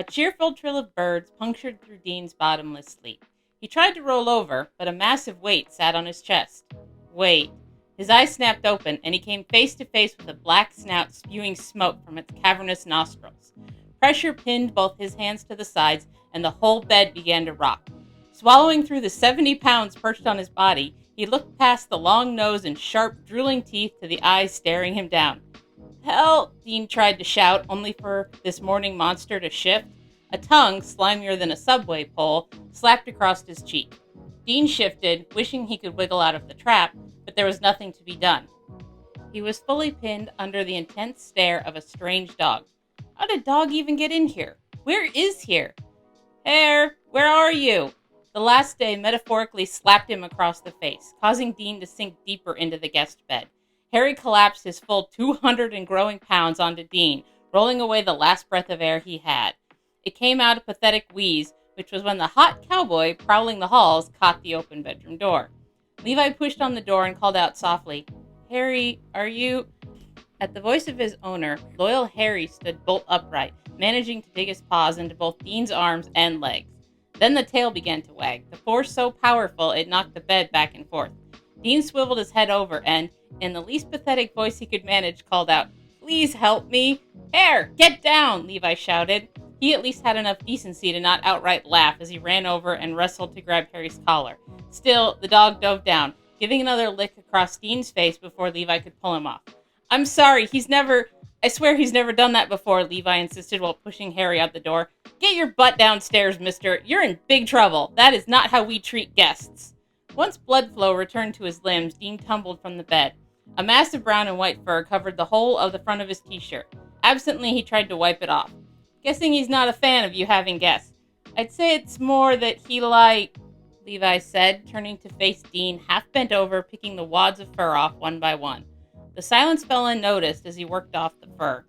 A cheerful trill of birds punctured through Dean's bottomless sleep. He tried to roll over, but a massive weight sat on his chest. Wait. His eyes snapped open, and he came face to face with a black snout spewing smoke from its cavernous nostrils. Pressure pinned both his hands to the sides, and the whole bed began to rock. Swallowing through the 70 pounds perched on his body, he looked past the long nose and sharp, drooling teeth to the eyes staring him down. "Help!" Dean tried to shout, only for this morning monster to shift. A tongue, slimier than a subway pole, slapped across his cheek. Dean shifted, wishing he could wiggle out of the trap, but there was nothing to be done. He was fully pinned under the intense stare of a strange dog. How did dog even get in here? Where is here? Hare, where are you? The last day metaphorically slapped him across the face, causing Dean to sink deeper into the guest bed. Harry collapsed his full 200 and growing pounds onto Dean, rolling away the last breath of air he had. It came out a pathetic wheeze, which was when the hot cowboy, prowling the halls, caught the open bedroom door. Levi pushed on the door and called out softly, "Harry, are you—" At the voice of his owner, loyal Harry stood bolt upright, managing to dig his paws into both Dean's arms and legs. Then the tail began to wag, the force so powerful it knocked the bed back and forth. Dean swiveled his head over and, in the least pathetic voice he could manage, called out, "Please help me!" "Hare, get down!" Levi shouted. He at least had enough decency to not outright laugh as he ran over and wrestled to grab Harry's collar. Still, the dog dove down, giving another lick across Dean's face before Levi could pull him off. "I'm sorry, I swear he's never done that before," Levi insisted while pushing Harry out the door. "Get your butt downstairs, mister. You're in big trouble. That is not how we treat guests." Once blood flow returned to his limbs, Dean tumbled from the bed. A mass of brown and white fur covered the whole of the front of his t-shirt. Absently, he tried to wipe it off. "Guessing he's not a fan of you having guests." "I'd say it's more that he Levi said, turning to face Dean, half bent over, picking the wads of fur off one by one. The silence fell unnoticed as he worked off the fur.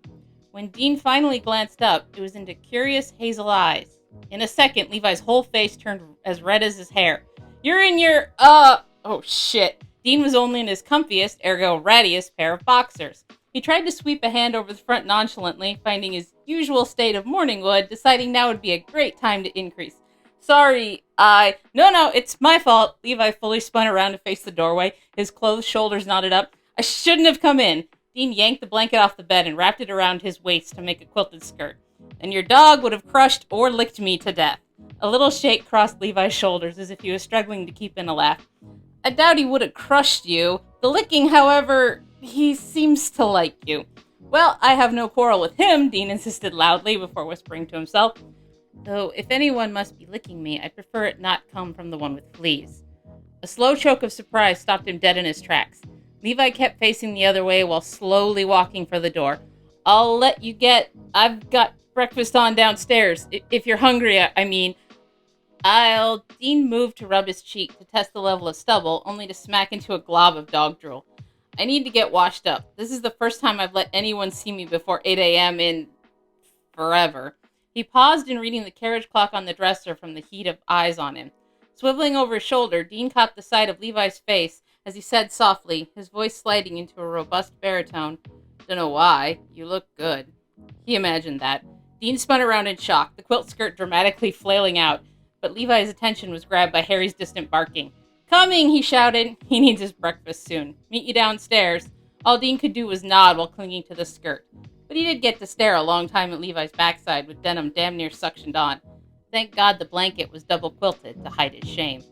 When Dean finally glanced up, it was into curious hazel eyes. In a second, Levi's whole face turned as red as his hair. "You're in your, oh shit." Dean was only in his comfiest, ergo rattiest pair of boxers. He tried to sweep a hand over the front nonchalantly, finding his usual state of morning wood, deciding now would be a great time to increase. "Sorry, No, it's my fault." Levi fully spun around to face the doorway, his clothed shoulders knotted up. "I shouldn't have come in." Dean yanked the blanket off the bed and wrapped it around his waist to make a quilted skirt. "And your dog would have crushed or licked me to death." A little shake crossed Levi's shoulders as if he was struggling to keep in a laugh. "I doubt he would have crushed you. The licking, however, he seems to like you." "Well, I have no quarrel with him," Dean insisted loudly before whispering to himself. "Though if anyone must be licking me, I'd prefer it not come from the one with fleas." A slow choke of surprise stopped him dead in his tracks. Levi kept facing the other way while slowly walking for the door. I've got breakfast on downstairs. If you're hungry, I mean. Dean moved to rub his cheek to test the level of stubble, only to smack into a glob of dog drool. "I need to get washed up. This is the first time I've let anyone see me before 8 a.m. in forever." He paused in reading the carriage clock on the dresser from the heat of eyes on him. Swiveling over his shoulder, Dean caught the sight of Levi's face as he said softly, his voice sliding into a robust baritone, "Dunno why. You look good." He imagined that. Dean spun around in shock, the quilt skirt dramatically flailing out, but Levi's attention was grabbed by Harry's distant barking. "Coming!" he shouted. "He needs his breakfast soon. Meet you downstairs." All Dean could do was nod while clinging to the skirt. But he did get to stare a long time at Levi's backside with denim damn near suctioned on. Thank God the blanket was double quilted to hide his shame.